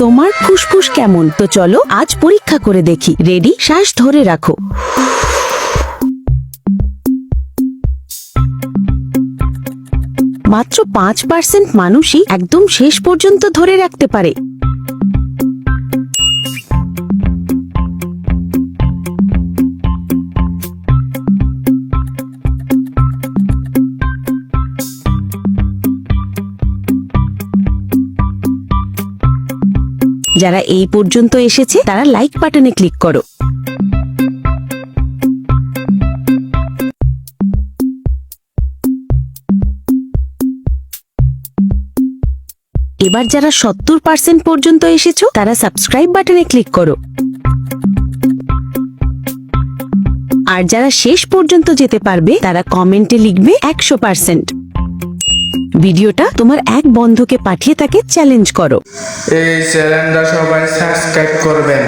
তোমার ফুসফুস কেমন? তো চলো আজ পরীক্ষা করে দেখি। রেডি? শ্বাস ধরে রাখো। মাত্র 5% মানুষই একদম শেষ পর্যন্ত ধরে রাখতে পারে। যারা এই পর্যন্ত এসেছে তারা লাইক বাটনে ক্লিক করো। এবার যারা 70% পর্যন্ত এসেছো তারা সাবস্ক্রাইব বাটনে ক্লিক করো। আর যারা শেষ পর্যন্ত যেতে পারবে তারা কমেন্টে লিখবে 100%। ভিডিওটা তোমার এক বন্ধুকে পাঠিয়ে তাকে চ্যালেঞ্জ করো। এই চ্যানেলটা সবাই সাবস্ক্রাইব করবেন।